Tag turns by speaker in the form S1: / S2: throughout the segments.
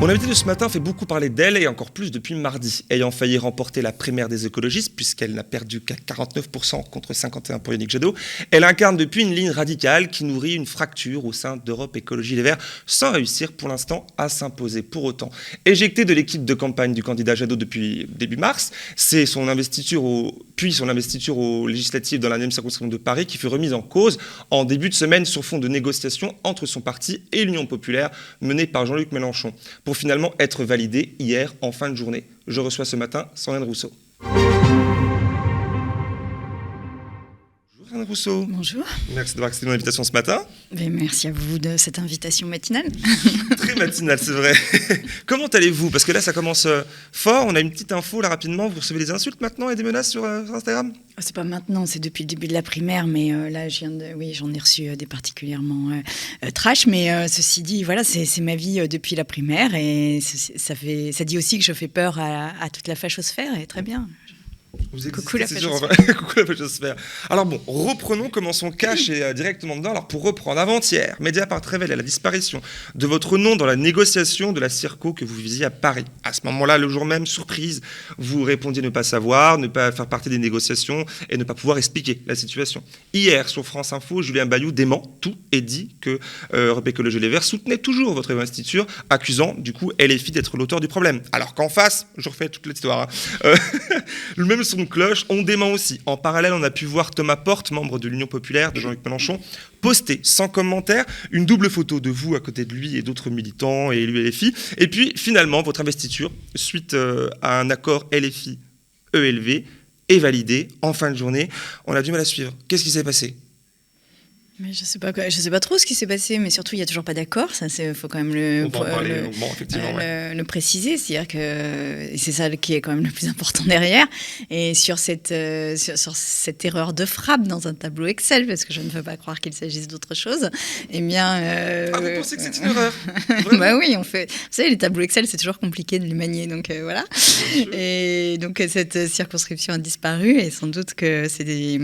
S1: Mon invité de ce matin fait beaucoup parler d'elle et encore plus depuis mardi, ayant failli remporter la primaire des écologistes puisqu'elle n'a perdu qu'à 49% contre 51% pour Yannick Jadot. Elle incarne depuis une ligne radicale qui nourrit une fracture au sein d'Europe Écologie Les Verts sans réussir pour l'instant à s'imposer. Pour autant, éjectée de l'équipe de campagne du candidat Jadot depuis début mars, c'est son investiture aux législatives dans la même circonscription de Paris qui fut remise en cause en début de semaine sur fond de négociations entre son parti et l'Union populaire menée par Jean-Luc Mélenchon, pour finalement être validé hier en fin de journée. Je reçois ce matin Sandrine Rousseau. Bonjour Sandrine Rousseau.
S2: Bonjour.
S1: Merci d'avoir accepté mon invitation ce matin.
S2: Mais merci à vous de cette invitation matinale.
S1: Très matinale, c'est vrai. Comment allez-vous? Parce que là, ça commence fort. On a une petite info là rapidement. Vous recevez des insultes maintenant et des menaces sur Instagram?
S2: C'est pas maintenant, c'est depuis le début de la primaire, mais là, j'en ai reçu des particulièrement trash. Mais ceci dit, voilà, c'est ma vie depuis la primaire et ça dit aussi que je fais peur à toute la fachosphère et très bien.
S1: Coucou la fachosphère. Coucou la fachosphère. Alors bon, reprenons, commençons cash et directement dedans. Alors pour reprendre, avant-hier, Mediapart révélait la disparition de votre nom dans la négociation de la Circo que vous visiez à Paris. À ce moment-là, le jour même, surprise, vous répondiez ne pas savoir, ne pas faire partie des négociations et ne pas pouvoir expliquer la situation. Hier, sur France Info, Julien Bayou dément tout et dit que Europe Écologie Les Verts soutenait toujours votre investiture, accusant du coup LFI d'être l'auteur du problème. Alors qu'en face, je refais toute l'histoire, le même son de cloche, on dément aussi. En parallèle, on a pu voir Thomas Porte, membre de l'Union populaire de Jean-Luc Mélenchon, poster sans commentaire une double photo de vous à côté de lui et d'autres militants et élus LFI. Et puis finalement, votre investiture, suite à un accord LFI-ELV, est validée en fin de journée. On a du mal à suivre. Qu'est-ce qui s'est passé ?
S2: Mais je sais pas trop ce qui s'est passé, mais surtout il y a toujours pas d'accord. Ça, faut quand même le préciser, c'est-à-dire que c'est ça qui est quand même le plus important derrière. Et sur cette erreur de frappe dans un tableau Excel, parce que je ne veux pas croire qu'il s'agisse d'autre chose. Eh bien,
S1: vous pensez que c'est une erreur?
S2: Bah oui, on fait. Vous savez, les tableaux Excel, c'est toujours compliqué de les manier, donc voilà. Et donc cette circonscription a disparu, et sans doute que c'est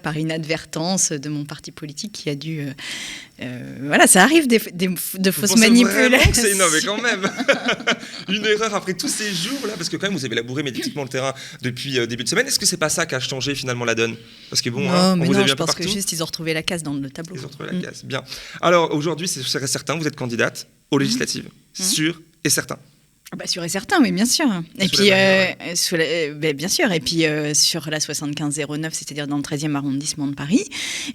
S2: par inadvertance de mon parti politique qui a dû... voilà, ça arrive de fausses manipulations.
S1: C'est énorme, mais quand même une erreur après tous ces jours-là, parce que quand même vous avez labouré médiatiquement le terrain depuis début de semaine. Est-ce que c'est pas ça qui a changé finalement la donne? Parce que bon,
S2: je pense que juste ils ont retrouvé la case dans le tableau.
S1: Ils ont retrouvé la case, bien. Alors aujourd'hui, c'est certain, vous êtes candidate aux législatives, sûr et certain.
S2: Bah, sûr et certain, oui, bien sûr. Et puis, bien sûr. Et puis, sur la 7509, c'est-à-dire dans le 13e arrondissement de Paris.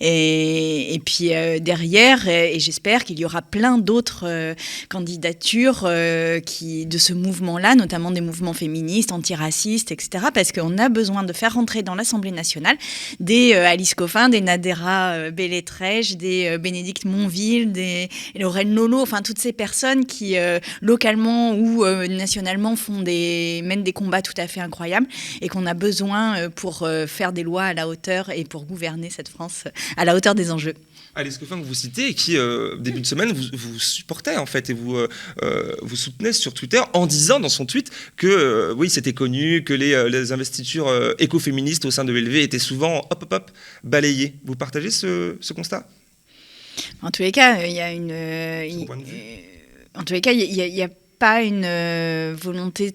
S2: Et puis, derrière, et j'espère qu'il y aura plein d'autres candidatures de ce mouvement-là, notamment des mouvements féministes, antiracistes, etc. Parce qu'on a besoin de faire rentrer dans l'Assemblée nationale des Alice Coffin, des Nadera Belletrèche, des Bénédicte Monville, des Lorraine Lolo, enfin, toutes ces personnes qui, localement ou nationalement mènent des combats tout à fait incroyables et qu'on a besoin pour faire des lois à la hauteur et pour gouverner cette France à la hauteur des enjeux.
S1: Alice Coffin que vous citez et qui, début de semaine, vous supportait en fait et vous soutenez sur Twitter en disant dans son tweet que oui, c'était connu, que les investitures écoféministes au sein de l'ELV étaient souvent balayées. Vous partagez ce constat?
S2: En tous les cas, il y a il y a pas une volonté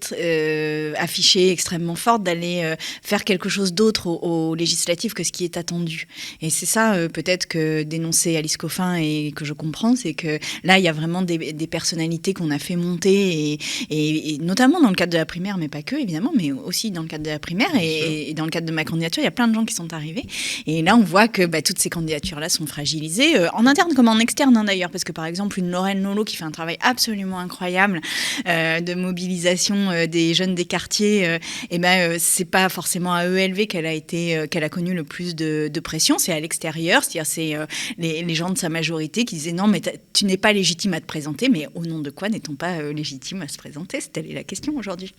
S2: affichée extrêmement forte d'aller faire quelque chose d'autre aux législatives que ce qui est attendu. Et c'est ça peut-être que dénonçait Alice Coffin et que je comprends, c'est que là il y a vraiment des personnalités qu'on a fait monter et notamment dans le cadre de la primaire, mais pas que évidemment, mais aussi dans le cadre de la primaire et dans le cadre de ma candidature, il y a plein de gens qui sont arrivés. Et là on voit que toutes ces candidatures-là sont fragilisées, en interne comme en externe d'ailleurs, parce que par exemple une Lorraine Lolo qui fait un travail absolument incroyable de mobilisation des jeunes des quartiers, c'est pas forcément à ELV qu'elle a connu le plus de pression, c'est à l'extérieur, c'est-à-dire c'est les gens de sa majorité qui disaient non mais tu n'es pas légitime à te présenter, mais au nom de quoi n'est-on pas légitime à se présenter? Telle est la question aujourd'hui.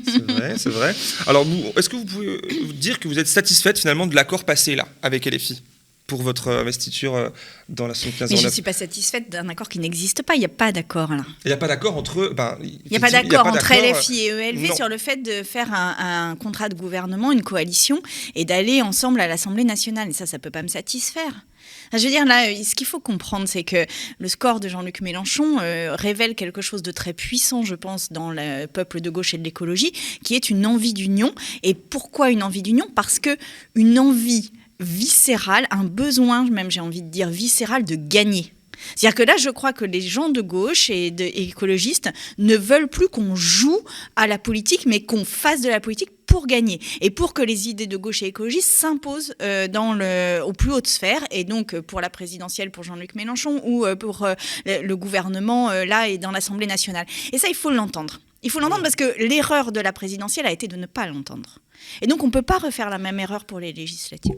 S1: C'est vrai. Alors est-ce que vous pouvez dire que vous êtes satisfaite finalement de l'accord passé là avec LFI? pour votre investiture dans la 75.
S2: Mais je ne suis pas satisfaite d'un accord qui n'existe pas. Il n'y a pas d'accord là.
S1: Il n'y a pas d'accord entre...
S2: il n'y a pas d'accord entre LFI et ELV sur le fait de faire un contrat de gouvernement, une coalition, et d'aller ensemble à l'Assemblée nationale. Et ça ne peut pas me satisfaire. Je veux dire, là, ce qu'il faut comprendre, c'est que le score de Jean-Luc Mélenchon révèle quelque chose de très puissant, je pense, dans le peuple de gauche et de l'écologie, qui est une envie d'union. Et pourquoi une envie d'union ? Parce qu'une envie viscérale, un besoin, même j'ai envie de dire viscéral, de gagner. C'est-à-dire que là, je crois que les gens de gauche et écologistes ne veulent plus qu'on joue à la politique, mais qu'on fasse de la politique pour gagner et pour que les idées de gauche et écologistes s'imposent aux plus hautes sphères, et donc pour la présidentielle pour Jean-Luc Mélenchon ou pour le gouvernement là et dans l'Assemblée nationale. Et ça, il faut l'entendre. Il faut l'entendre parce que l'erreur de la présidentielle a été de ne pas l'entendre. Et donc on ne peut pas refaire la même erreur pour les législatives.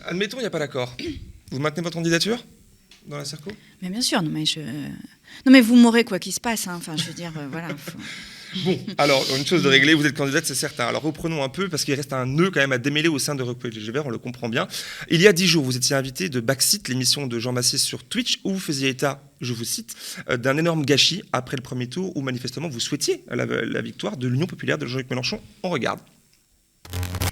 S1: Admettons, il n'y a pas d'accord. Vous maintenez votre candidature dans la Circo ?
S2: Mais bien sûr, non mais vous m'aurez quoi qu'il se passe. Hein. Enfin, je veux dire, voilà.
S1: Bon, alors, une chose de réglée, vous êtes candidate, c'est certain. Alors, reprenons un peu, parce qu'il reste un nœud quand même à démêler au sein de Europe Écologie Les Verts, on le comprend bien. Il y a 10 jours, vous étiez invité de Backseat, l'émission de Jean Massier sur Twitch, où vous faisiez état, je vous cite, d'un énorme gâchis après le premier tour, où manifestement vous souhaitiez la victoire de l'Union populaire de Jean-Luc Mélenchon. On regarde.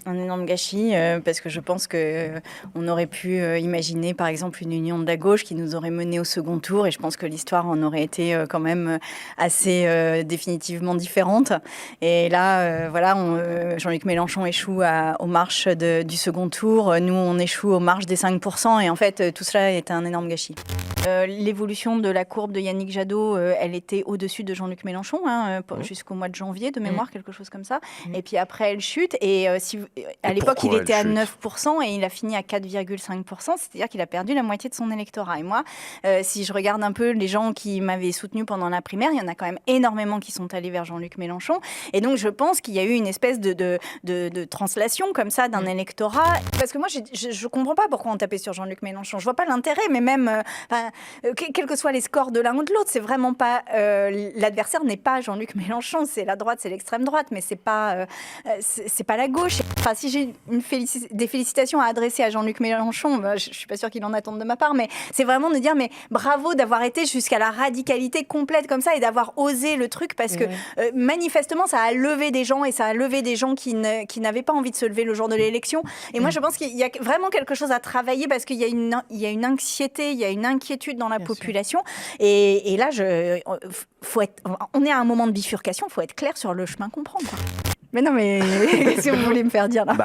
S2: Un énorme gâchis, parce que je pense qu'on aurait pu imaginer, par exemple, une union de la gauche qui nous aurait mené au second tour, et je pense que l'histoire en aurait été quand même assez définitivement différente. Et là, Jean-Luc Mélenchon échoue aux marches du second tour, nous on échoue aux marches des 5%, et en fait, tout cela est un énorme gâchis. L'évolution de la courbe de Yannick Jadot, elle était au-dessus de Jean-Luc Mélenchon, jusqu'au mois de janvier, de mémoire, quelque chose comme ça. Et puis après, elle chute, et à l'époque, il était à 9% et il a fini à 4,5%, c'est-à-dire qu'il a perdu la moitié de son électorat. Et moi, si je regarde un peu les gens qui m'avaient soutenu pendant la primaire, il y en a quand même énormément qui sont allés vers Jean-Luc Mélenchon. Et donc, je pense qu'il y a eu une espèce de translation comme ça d'un électorat. Parce que moi, je ne comprends pas pourquoi on tapait sur Jean-Luc Mélenchon. Je ne vois pas l'intérêt, mais même, quels que soient les scores de l'un ou de l'autre, c'est vraiment pas... l'adversaire n'est pas Jean-Luc Mélenchon, c'est la droite, c'est l'extrême droite, mais c'est pas la gauche. Enfin, si j'ai des félicitations à adresser à Jean-Luc Mélenchon, je ne suis pas sûre qu'il en attende de ma part, mais c'est vraiment de dire mais bravo d'avoir été jusqu'à la radicalité complète comme ça et d'avoir osé le truc, parce que manifestement, ça a levé des gens, et ça a levé des gens qui n'avaient pas envie de se lever le jour de l'élection. Et moi, je pense qu'il y a vraiment quelque chose à travailler, parce qu'il y a une anxiété, il y a une inquiétude dans la population. Et là, on est à un moment de bifurcation, il faut être clair sur le chemin qu'on prend, quoi. Mais non, mais qu'est-ce que vous voulez me faire dire là ?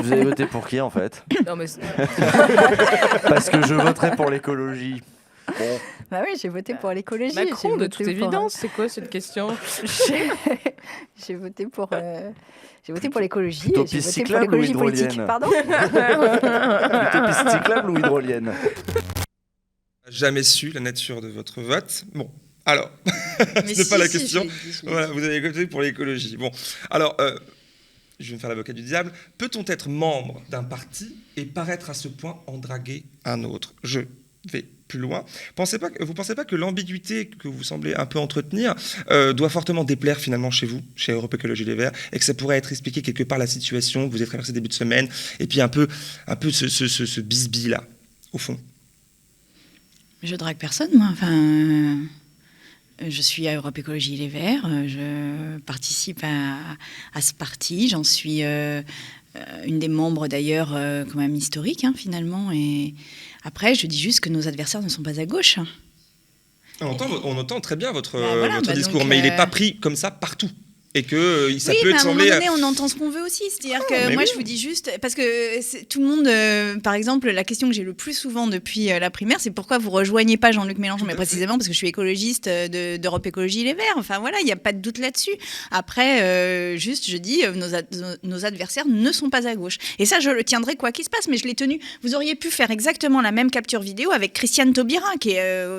S3: Vous avez voté pour qui en fait ?
S4: Non, mais
S3: Parce que je voterai pour l'écologie. Bon.
S2: Bah oui, j'ai voté pour l'écologie.
S4: Macron, de toute évidence, c'est quoi cette question ?
S2: J'ai voté pour l'écologie.
S3: Plutôt piste cyclable ou hydrolienne ?
S2: Pardon ?
S3: Plutôt piste cyclable ou hydrolienne ?
S1: Jamais su la nature de votre vote. Bon. Alors, ce n'est pas la question. Voilà, vous avez voté pour l'écologie. Bon, alors, je vais me faire l'avocat du diable. Peut-on être membre d'un parti et paraître à ce point en draguer un autre ? Je vais plus loin. Vous ne pensez pas que l'ambiguïté que vous semblez un peu entretenir doit fortement déplaire finalement chez vous, chez Europe Écologie Les Verts, et que ça pourrait être expliqué quelque part la situation que vous avez traversée début de semaine, et puis un peu ce bisbille-là, au fond ?
S2: Je drague personne, moi. Enfin... Je suis à Europe Écologie Les Verts, je participe à ce parti, j'en suis une des membres d'ailleurs quand même historique finalement, et après je dis juste que nos adversaires ne sont pas à gauche.
S1: On entend très bien votre discours,
S2: donc,
S1: mais il n'est pas pris comme ça partout. Et que ça peut
S2: à un
S1: sembler...
S2: moment donné, on entend ce qu'on veut aussi. C'est-à-dire que moi, je vous dis juste... Parce que tout le monde... par exemple, la question que j'ai le plus souvent depuis la primaire, c'est pourquoi vous ne rejoignez pas Jean-Luc Mélenchon ? Mais précisément parce que je suis écologiste d'Europe Écologie Les Verts. Enfin, voilà, il n'y a pas de doute là-dessus. Après, juste, je dis, nos adversaires ne sont pas à gauche. Et ça, je le tiendrai quoi qu'il se passe. Mais je l'ai tenu... Vous auriez pu faire exactement la même capture vidéo avec Christiane Taubira,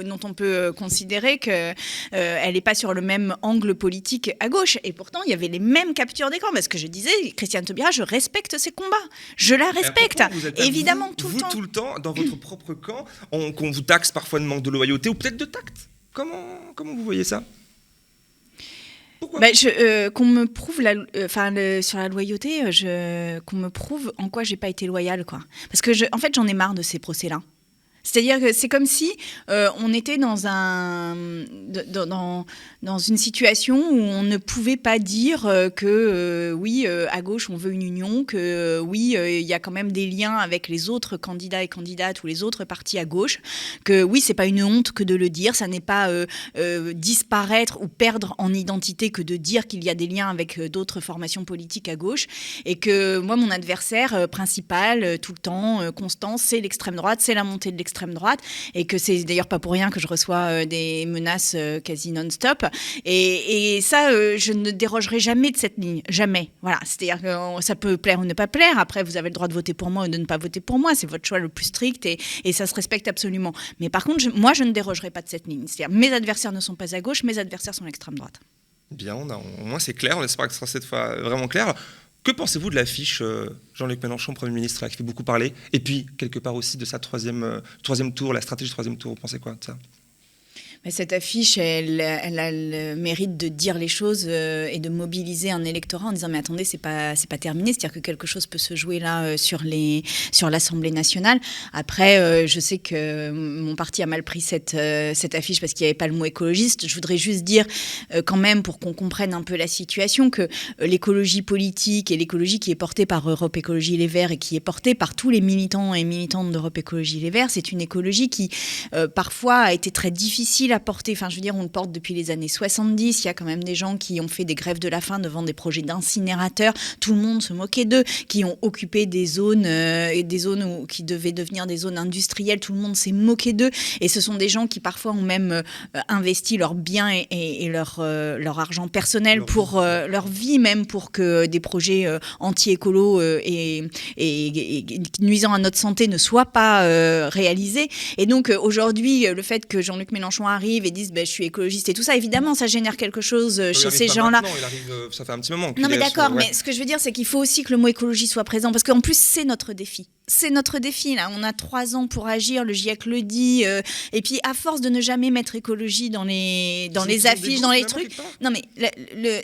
S2: dont on peut considérer qu'elle n'est pas sur le même angle politique à gauche. Et pourtant, il y avait les mêmes captures d'écran, parce que je disais, Christiane Taubira, je respecte ses combats, je la respecte, évidemment, tout le temps,
S1: dans votre propre camp, qu'on vous taxe parfois de manque de loyauté ou peut-être de tact. Comment vous voyez ça ? Pourquoi
S2: qu'on me prouve sur la loyauté, qu'on me prouve en quoi j'ai pas été loyale, quoi. Parce que en fait, j'en ai marre de ces procès-là. C'est-à-dire que c'est comme si on était dans une situation où on ne pouvait pas dire que oui, à gauche, on veut une union, que oui, il y a quand même des liens avec les autres candidats et candidates ou les autres partis à gauche, que oui, c'est pas une honte que de le dire, ça n'est pas disparaître ou perdre en identité que de dire qu'il y a des liens avec d'autres formations politiques à gauche, et que moi, mon adversaire principal, tout le temps, constant, c'est l'extrême droite, c'est la montée de l'extrême droite, et que c'est d'ailleurs pas pour rien que je reçois des menaces quasi non-stop, et ça je ne dérogerai jamais de cette ligne, jamais, voilà. C'est-à-dire que ça peut plaire ou ne pas plaire, après vous avez le droit de voter pour moi ou de ne pas voter pour moi, c'est votre choix le plus strict, et ça se respecte absolument, mais par contre moi je ne dérogerai pas de cette ligne, c'est-à-dire mes adversaires ne sont pas à gauche, mes adversaires sont à l'extrême droite.
S1: Bien, au moins c'est clair, on espère que ce sera cette fois vraiment clair. Que pensez-vous de l'affiche Jean-Luc Mélenchon, Premier ministre, là, qui fait beaucoup parler, et puis quelque part aussi de sa troisième tour, la stratégie du troisième tour, vous pensez quoi de ça ?
S2: Mais cette affiche, elle a le mérite de dire les choses et de mobiliser un électorat en disant mais attendez, c'est pas terminé, c'est-à-dire que quelque chose peut se jouer là sur l'Assemblée nationale. Après, je sais que mon parti a mal pris cette affiche parce qu'il n'y avait pas le mot écologiste. Je voudrais juste dire quand même, pour qu'on comprenne un peu la situation, que l'écologie politique et l'écologie qui est portée par Europe Écologie Les Verts et qui est portée par tous les militants et militantes d'Europe Écologie Les Verts, c'est une écologie qui parfois a été très difficile à porter. Enfin, je veux dire, on le porte depuis les années 70. Il y a quand même des gens qui ont fait des grèves de la faim devant des projets d'incinérateurs. Tout le monde se moquait d'eux, qui ont occupé des zones qui devaient devenir des zones industrielles. Tout le monde s'est moqué d'eux. Et ce sont des gens qui parfois ont même investi leurs biens et leur argent personnel pour leur vie même, pour que des projets anti-écolo et nuisant à notre santé ne soient pas réalisés. Et donc aujourd'hui, le fait que Jean-Luc Mélenchon arrive et dise je suis écologiste et tout ça, évidemment ça génère quelque chose chez ces gens-là.
S1: Il arrive, ça fait un petit moment.
S2: Non mais d'accord, mais ce que je veux dire c'est qu'il faut aussi que le mot écologie soit présent, parce qu'en plus c'est notre défi. C'est notre défi, là. On a 3 ans pour agir, le GIEC le dit. Et puis, à force de ne jamais mettre écologie dans les affiches, dans les trucs... Non, mais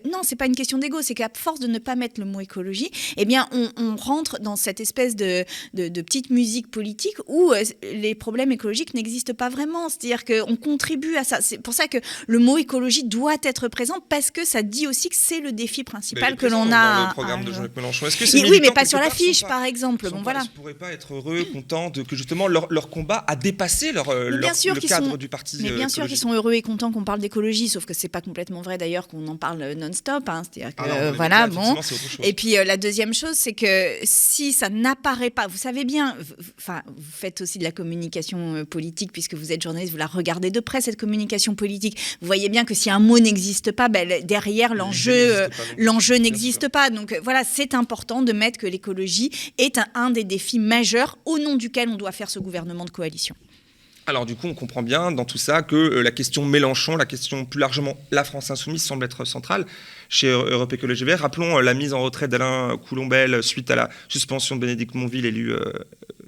S2: non, c'est pas une question d'ego. C'est qu'à force de ne pas mettre le mot écologie, eh bien, on rentre dans cette espèce de petite musique politique où les problèmes écologiques n'existent pas vraiment. C'est-à-dire qu'on contribue à ça. C'est pour ça que le mot écologie doit être présent, parce que ça dit aussi que c'est le défi principal que l'on a...
S1: Dans le programme de Jean-Luc Mélenchon. Est-ce que c'est
S2: oui, mais pas sur l'affiche, par exemple. Bon, voilà.
S1: Pas être heureux, contents que justement leur combat a dépassé le cadre du parti.
S2: Mais bien sûr qu'ils sont heureux et contents qu'on parle d'écologie, sauf que c'est pas complètement vrai d'ailleurs qu'on en parle non-stop. Hein. C'est-à-dire que voilà, bon. Et puis la deuxième chose, c'est que si ça n'apparaît pas, vous savez bien, enfin, vous faites aussi de la communication politique puisque vous êtes journaliste, vous la regardez de près cette communication politique. Vous voyez bien que si un mot n'existe pas, derrière l'enjeu n'existe pas. Donc voilà, c'est important de mettre que l'écologie est un des défis majeur au nom duquel on doit faire ce gouvernement de coalition.
S1: Alors du coup, on comprend bien dans tout ça que la question Mélenchon, la question plus largement la France insoumise semble être centrale chez Europe Écologie Les Verts. Rappelons la mise en retrait d'Alain Coulombelle suite à la suspension de Bénédicte Monville, élu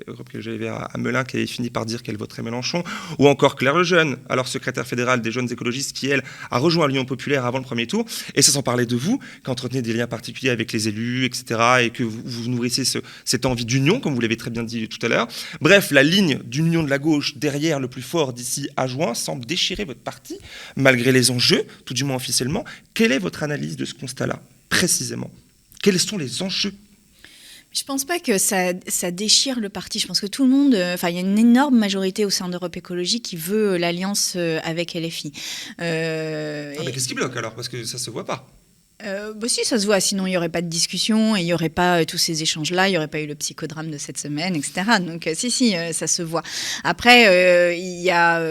S1: Europe Écologie Les Verts à Melun, qui avait fini par dire qu'elle voterait Mélenchon, ou encore Claire Lejeune, alors secrétaire fédérale des jeunes écologistes, qui elle a rejoint l'Union populaire avant le premier tour, et ça sans parler de vous, qui entretenez des liens particuliers avec les élus, etc., et que vous nourrissez cette envie d'union, comme vous l'avez très bien dit tout à l'heure. Bref, la ligne d'union de la gauche derrière le plus fort d'ici à juin semble déchirer votre parti, malgré les enjeux, tout du moins officiellement. Quelle est votre analyse de ce constat-là, précisément ? Quels sont les enjeux ?
S2: Je ne pense pas que ça déchire le parti. Je pense que tout le monde... il y a une énorme majorité au sein d'Europe Écologie qui veut l'alliance avec LFI.
S1: Mais qu'est-ce qui bloque alors ? Parce que ça ne se voit pas.
S2: Si, ça se voit, sinon il n'y aurait pas de discussion et il n'y aurait pas tous ces échanges-là, il n'y aurait pas eu le psychodrame de cette semaine, etc. Donc ça se voit. Après, il y a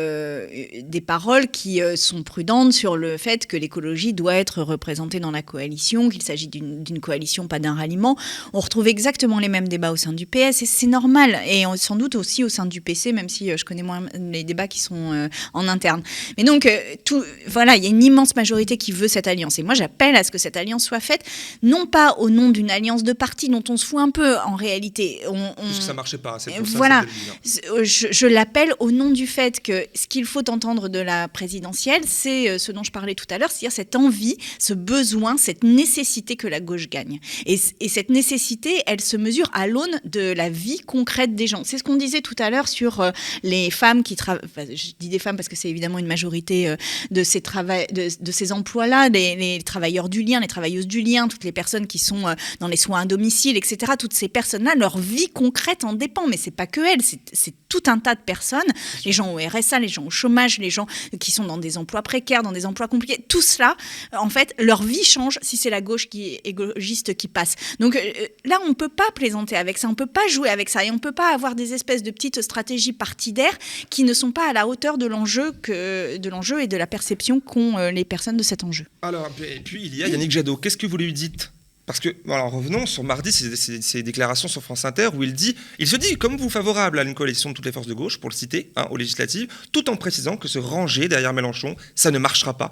S2: des paroles qui sont prudentes sur le fait que l'écologie doit être représentée dans la coalition, qu'il s'agit d'une coalition, pas d'un ralliement. On retrouve exactement les mêmes débats au sein du PS et c'est normal, et sans doute aussi au sein du PC, même si je connais moins les débats qui sont en interne. Mais donc, il y a une immense majorité qui veut cette alliance. Et moi, j'appelle à ce que cette alliance soit faite, non pas au nom d'une alliance de partis dont on se fout un peu en réalité.
S1: Parce que ça marchait pas. C'est pour
S2: voilà,
S1: ça,
S2: je l'appelle au nom du fait que ce qu'il faut entendre de la présidentielle, c'est ce dont je parlais tout à l'heure, c'est-à-dire cette envie, ce besoin, cette nécessité que la gauche gagne. Et cette nécessité, elle se mesure à l'aune de la vie concrète des gens. C'est ce qu'on disait tout à l'heure sur les femmes qui travaillent. Enfin, je dis des femmes parce que c'est évidemment une majorité de ces emplois-là, les travailleurs du lien, les travailleuses du lien, toutes les personnes qui sont dans les soins à domicile, etc. Toutes ces personnes-là, leur vie concrète en dépend. Mais c'est pas que elles, c'est tout un tas de personnes. Les gens au RSA, les gens au chômage, les gens qui sont dans des emplois précaires, dans des emplois compliqués. Tout cela, en fait, leur vie change si c'est la gauche qui est écologiste qui passe. Donc là, on peut pas plaisanter avec ça, on peut pas jouer avec ça et on peut pas avoir des espèces de petites stratégies partidaires qui ne sont pas à la hauteur de l'enjeu et de la perception qu'ont les personnes de cet enjeu.
S1: Alors, et puis il y a Yannick Jadot. Qu'est-ce que vous lui dites ? Parce que, alors revenons sur mardi, ces déclarations sur France Inter où il se dit comme vous favorable à une coalition de toutes les forces de gauche, pour le citer, aux législatives, tout en précisant que se ranger derrière Mélenchon, ça ne marchera pas,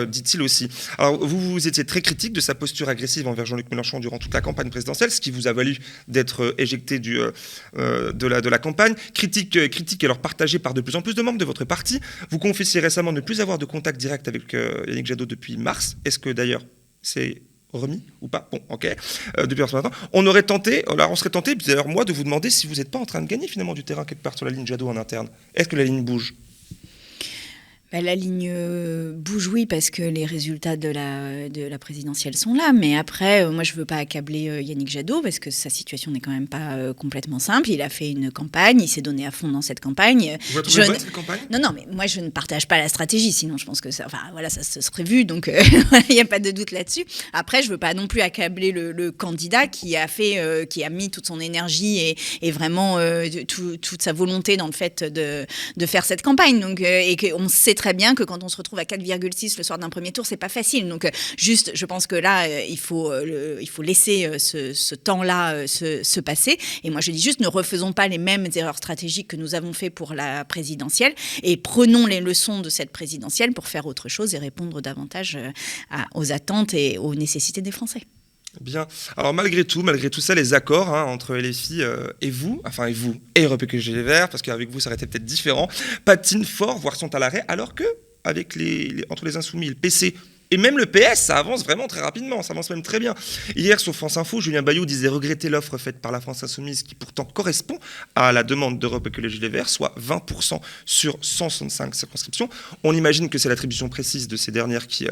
S1: dit-il aussi. Alors vous étiez très critique de sa posture agressive envers Jean-Luc Mélenchon durant toute la campagne présidentielle, ce qui vous a valu d'être éjecté de la campagne. Critique alors partagée par de plus en plus de membres de votre parti. Vous confessiez récemment ne plus avoir de contact direct avec Yannick Jadot depuis mars. Est-ce que d'ailleurs c'est remis ou pas? Bon, ok. Depuis ce matin, on serait tenté, d'ailleurs moi, de vous demander si vous n'êtes pas en train de gagner finalement du terrain quelque part sur la ligne Jadot en interne. Est-ce que la ligne bouge?
S2: La ligne bouge, oui, parce que les résultats de la présidentielle sont là. Mais après, moi, je ne veux pas accabler Yannick Jadot, parce que sa situation n'est quand même pas complètement simple. Il a fait une campagne, il s'est donné à fond dans cette campagne.
S1: Vous la trouvez bonne, cette campagne ?
S2: Non, mais moi, je ne partage pas la stratégie. Sinon, je pense que ça se serait vu. Donc, il n'y a pas de doute là-dessus. Après, je ne veux pas non plus accabler le candidat qui a mis toute son énergie et vraiment toute sa volonté dans le fait de faire cette campagne. Donc, et qu'on sait très bien que quand on se retrouve à 4,6 le soir d'un premier tour, c'est pas facile. Donc juste, je pense que là, il faut laisser ce temps-là se passer. Et moi, je dis juste, ne refaisons pas les mêmes erreurs stratégiques que nous avons fait pour la présidentielle et prenons les leçons de cette présidentielle pour faire autre chose et répondre davantage aux attentes et aux nécessités des Français.
S1: Bien. Alors malgré tout ça, les accords entre LFI et vous, et Europe Écologie Les Verts, parce qu'avec vous ça aurait été peut-être différent, patinent fort, voire sont à l'arrêt, alors que avec entre les Insoumis, le PC et même le PS, ça avance vraiment très rapidement, ça avance même très bien. Hier sur France Info, Julien Bayou disait regretter l'offre faite par la France Insoumise qui pourtant correspond à la demande d'Europe Écologie Les Verts, soit 20% sur 165 circonscriptions. On imagine que c'est l'attribution précise de ces dernières qui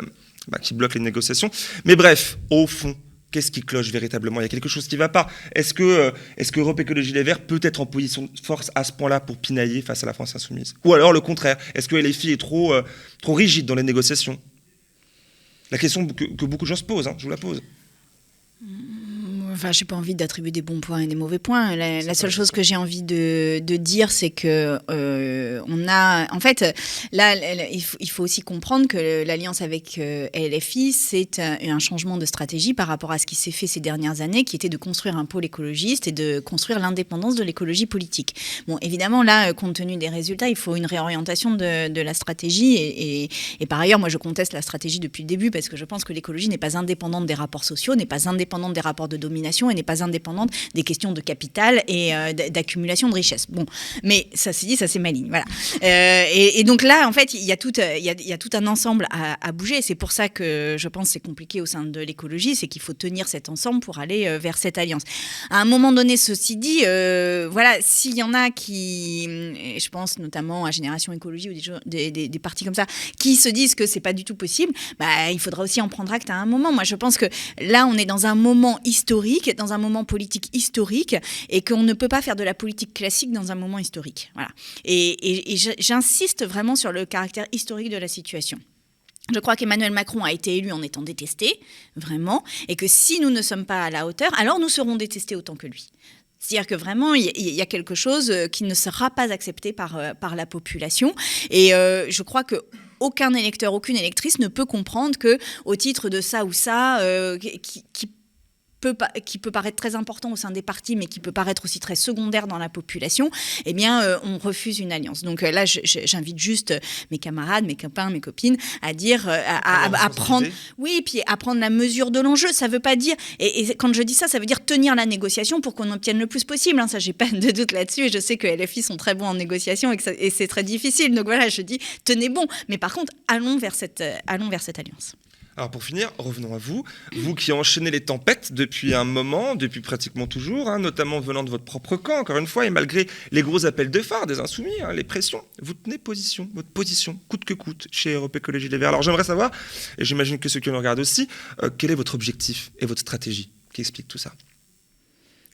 S1: bloque les négociations. Mais bref, au fond, qu'est-ce qui cloche véritablement? Il y a quelque chose qui ne va pas. Est-ce que Europe Écologie Les Verts peut être en position de force à ce point-là pour pinailler face à la France Insoumise? Ou alors le contraire? Est-ce que LFI est trop rigide dans les négociations? La question que beaucoup de gens se posent, je vous la pose.
S2: Enfin, je n'ai pas envie d'attribuer des bons points et des mauvais points. La seule chose que j'ai envie de dire, c'est que on a... En fait, là, il faut aussi comprendre que l'alliance avec LFI, c'est un changement de stratégie par rapport à ce qui s'est fait ces dernières années, qui était de construire un pôle écologiste et de construire l'indépendance de l'écologie politique. Bon, évidemment, là, compte tenu des résultats, il faut une réorientation de la stratégie. Et par ailleurs, moi, je conteste la stratégie depuis le début parce que je pense que l'écologie n'est pas indépendante des rapports sociaux, n'est pas indépendante des rapports de domination et n'est pas indépendante des questions de capital et d'accumulation de richesse. Bon, mais ça c'est dit, ça c'est ma ligne. Voilà. Et donc là, en fait, il y a tout un ensemble à bouger. C'est pour ça que je pense que c'est compliqué au sein de l'écologie, c'est qu'il faut tenir cet ensemble pour aller vers cette alliance. À un moment donné, ceci dit, voilà, s'il y en a qui, je pense notamment à Génération Écologie ou des partis comme ça, qui se disent que c'est pas du tout possible, il faudra aussi en prendre acte à un moment. Moi, je pense que là, on est dans un moment historique, dans un moment politique historique, et qu'on ne peut pas faire de la politique classique dans un moment historique. Voilà. Et j'insiste vraiment sur le caractère historique de la situation. Je crois qu'Emmanuel Macron a été élu en étant détesté, vraiment, et que si nous ne sommes pas à la hauteur, alors nous serons détestés autant que lui. C'est-à-dire que vraiment, il y a quelque chose qui ne sera pas accepté par la population. Et je crois que aucun électeur, aucune électrice ne peut comprendre que, au titre de ça ou ça, qui qui peut paraître très important au sein des partis, mais qui peut paraître aussi très secondaire dans la population, eh bien, on refuse une alliance. Donc là, j'invite juste mes camarades, mes copains, mes copines à dire, à prendre, oui, puis à prendre la mesure de l'enjeu. Ça veut pas dire, et quand je dis ça, ça veut dire tenir la négociation pour qu'on obtienne le plus possible. Hein. Ça, j'ai pas de doute là-dessus. Et je sais que LFI sont très bons en négociation et c'est très difficile. Donc voilà, je dis, tenez bon. Mais par contre, allons vers cette alliance.
S1: Alors pour finir, revenons à vous. Vous qui enchaînez les tempêtes depuis un moment, depuis pratiquement toujours, hein, notamment venant de votre propre camp, encore une fois, et malgré les gros appels de phare des Insoumis, hein, les pressions, vous tenez votre position, coûte que coûte, chez Europe Écologie Les Verts. Alors j'aimerais savoir, et j'imagine que ceux qui nous regardent aussi, quel est votre objectif et votre stratégie qui explique tout ça?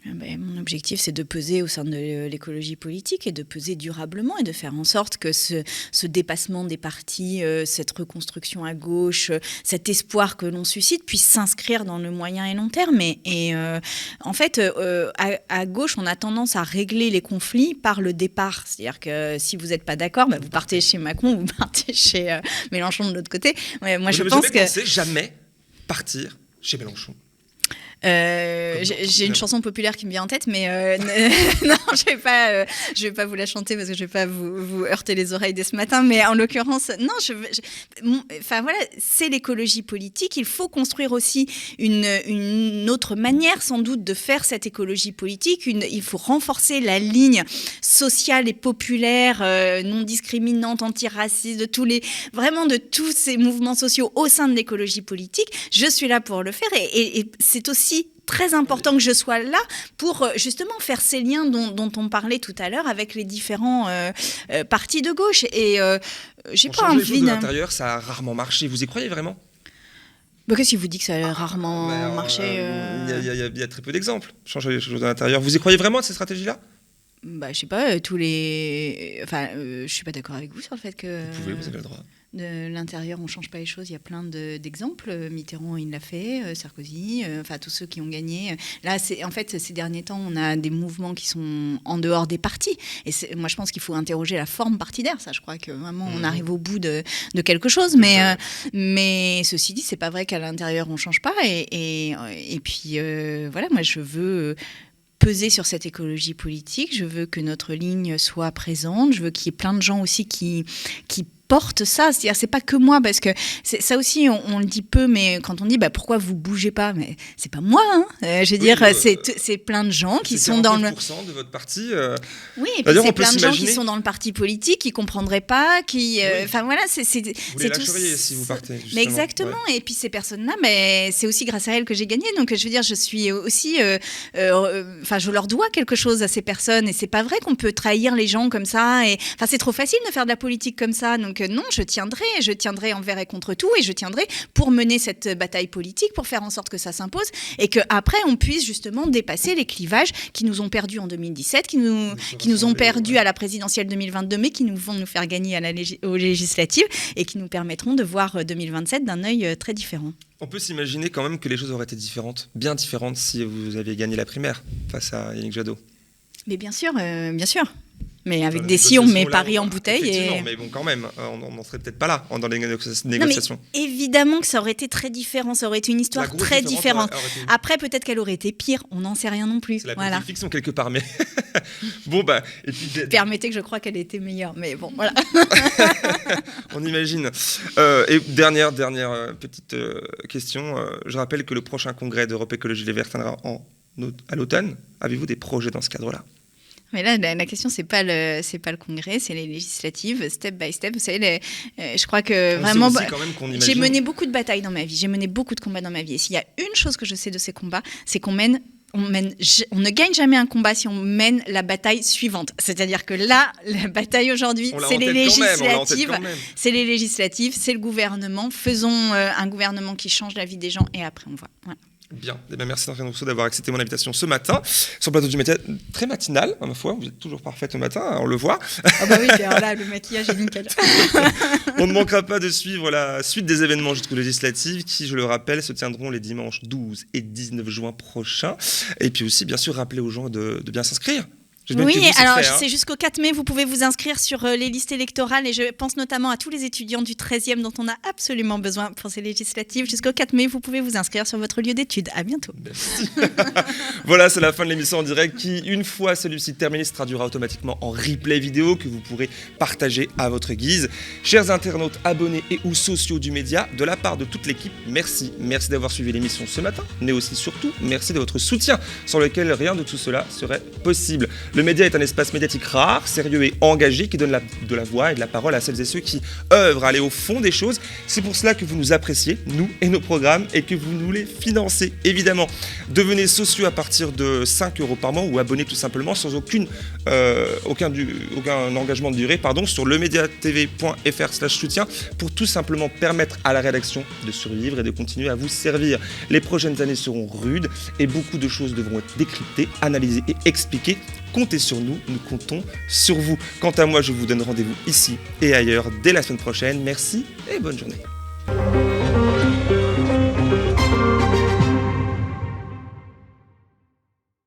S2: Mon objectif, c'est de peser au sein de l'écologie politique et de peser durablement et de faire en sorte que ce dépassement des partis, cette reconstruction à gauche, cet espoir que l'on suscite puisse s'inscrire dans le moyen et long terme. Et en fait, à gauche, on a tendance à régler les conflits par le départ. C'est-à-dire que si vous n'êtes pas d'accord, vous partez chez Macron, vous partez chez Mélenchon de l'autre côté. Ouais, moi, je pense que...
S1: Pensé jamais partir chez Mélenchon.
S2: J'ai une chanson populaire qui me vient en tête, mais non, je vais pas vous la chanter parce que je vais pas vous heurter les oreilles dès ce matin. Mais en l'occurrence, non, enfin voilà, c'est l'écologie politique. Il faut construire aussi une autre manière, sans doute, de faire cette écologie politique. Il faut renforcer la ligne sociale et populaire, non discriminante, antiraciste, de tous ces mouvements sociaux au sein de l'écologie politique. Je suis là pour le faire et c'est aussi très important que je sois là pour justement faire ces liens dont on parlait tout à l'heure avec les différents partis de gauche. Et j'ai pas envie
S1: de l'intérieur, ça a rarement marché. Vous y croyez vraiment?
S2: Qu'est-ce qui vous dit que ça a rarement marché?
S1: Il y a très peu d'exemples. Changer les choses de l'intérieur. Vous y croyez vraiment à ces stratégies-là?
S2: Je sais pas, je suis pas d'accord avec vous sur le fait que...
S1: Vous pouvez, vous avez le droit.
S2: De l'intérieur, on ne change pas les choses. Il y a plein d'exemples. Mitterrand, il l'a fait. Sarkozy, tous ceux qui ont gagné. Là, en fait, ces derniers temps, on a des mouvements qui sont en dehors des partis. Et moi, je pense qu'il faut interroger la forme partidaire. Ça, je crois que vraiment, on arrive au bout de quelque chose. Mais ceci dit, c'est pas vrai qu'à l'intérieur, on ne change pas. Et puis, voilà, moi, je veux... peser sur cette écologie politique, je veux que notre ligne soit présente, je veux qu'il y ait plein de gens aussi qui porte ça, c'est-à-dire c'est pas que moi, parce que ça aussi on le dit peu, mais quand on dit pourquoi vous bougez pas, mais c'est pas moi, hein. Je veux dire c'est plein de gens qui sont dans le
S1: 40% de votre parti.
S2: Oui, et puis c'est plein de gens qui sont dans le parti politique, qui comprendraient pas, qui enfin voilà, c'est
S1: vous les lâcheriez si vous partez. Justement.
S2: Mais exactement, ouais. Et puis ces personnes-là, mais c'est aussi grâce à elles que j'ai gagné, donc je veux dire je suis aussi je leur dois quelque chose à ces personnes, et c'est pas vrai qu'on peut trahir les gens comme ça, et enfin c'est trop facile de faire de la politique comme ça, donc non, je tiendrai envers et contre tout, et je tiendrai pour mener cette bataille politique, pour faire en sorte que ça s'impose, et qu'après on puisse justement dépasser les clivages qui nous ont perdus en 2017, qui nous ont perdus à la présidentielle 2022, mais qui vont nous faire gagner aux législatives, et qui nous permettront de voir 2027 d'un œil très différent.
S1: On peut s'imaginer quand même que les choses auraient été différentes, bien différentes, si vous aviez gagné la primaire face à Yannick Jadot.
S2: Mais bien sûr. Mais avec des si, on met Paris en bouteille.
S1: Effectivement, mais bon, quand même, on n'en serait peut-être pas là, dans les négociations.
S2: Non, mais évidemment que ça aurait été très différent, ça aurait été une histoire très différente. Après, peut-être qu'elle aurait été pire, on n'en sait rien non plus.
S1: C'est la petite fiction quelque part, mais... bon, et puis...
S2: Permettez que je crois qu'elle était meilleure, mais bon, voilà.
S1: On imagine. Et dernière petite question. Je rappelle que le prochain congrès d'Europe Écologie Les Verts tiendra à l'automne. Avez-vous des projets dans ce cadre-là ?
S2: Mais là, la question, c'est pas le congrès, c'est les législatives, step by step. Vous savez, je crois que vraiment, j'ai mené beaucoup de batailles dans ma vie, j'ai mené beaucoup de combats dans ma vie. Et s'il y a une chose que je sais de ces combats, c'est qu'on ne gagne jamais un combat si on mène la bataille suivante. C'est-à-dire que là, la bataille aujourd'hui, c'est les législatives. C'est les législatives, c'est le gouvernement. Faisons un gouvernement qui change la vie des gens, et après on voit. Voilà.
S1: Bien. Merci Sandrine Rousseau d'avoir accepté mon invitation ce matin sur le plateau du métier très matinal, à ma foi. Vous êtes toujours parfaite au matin, on le voit.
S2: Ah bah oui, alors là, le maquillage est nickel.
S1: On ne manquera pas de suivre la suite des événements jusqu'aux législatives qui, je le rappelle, se tiendront les dimanches 12 et 19 juin prochains. Et puis aussi, bien sûr, rappeler aux gens de bien s'inscrire
S2: Oui, alors c'est jusqu'au 4 mai, vous pouvez vous inscrire sur les listes électorales et je pense notamment à tous les étudiants du 13e dont on a absolument besoin pour ces législatives. Jusqu'au 4 mai, vous pouvez vous inscrire sur votre lieu d'études. À bientôt.
S1: Merci. Voilà, c'est la fin de l'émission en direct qui, une fois celui-ci terminé, se traduira automatiquement en replay vidéo que vous pourrez partager à votre guise. Chers internautes, abonnés et ou sociaux du média, de la part de toute l'équipe, merci. Merci d'avoir suivi l'émission ce matin, mais aussi surtout, merci de votre soutien sans lequel rien de tout cela serait possible. Le média est un espace médiatique rare, sérieux et engagé qui donne de la voix et de la parole à celles et ceux qui œuvrent à aller au fond des choses. C'est pour cela que vous nous appréciez, nous et nos programmes, et que vous nous les financez, évidemment. Devenez sociaux à partir de 5 € par mois ou abonnez tout simplement sans aucun engagement de durée sur lemediatv.fr/soutien pour tout simplement permettre à la rédaction de survivre et de continuer à vous servir. Les prochaines années seront rudes et beaucoup de choses devront être décryptées, analysées et expliquées. Comptez sur nous, nous comptons sur vous. Quant à moi, je vous donne rendez-vous ici et ailleurs dès la semaine prochaine. Merci et bonne journée.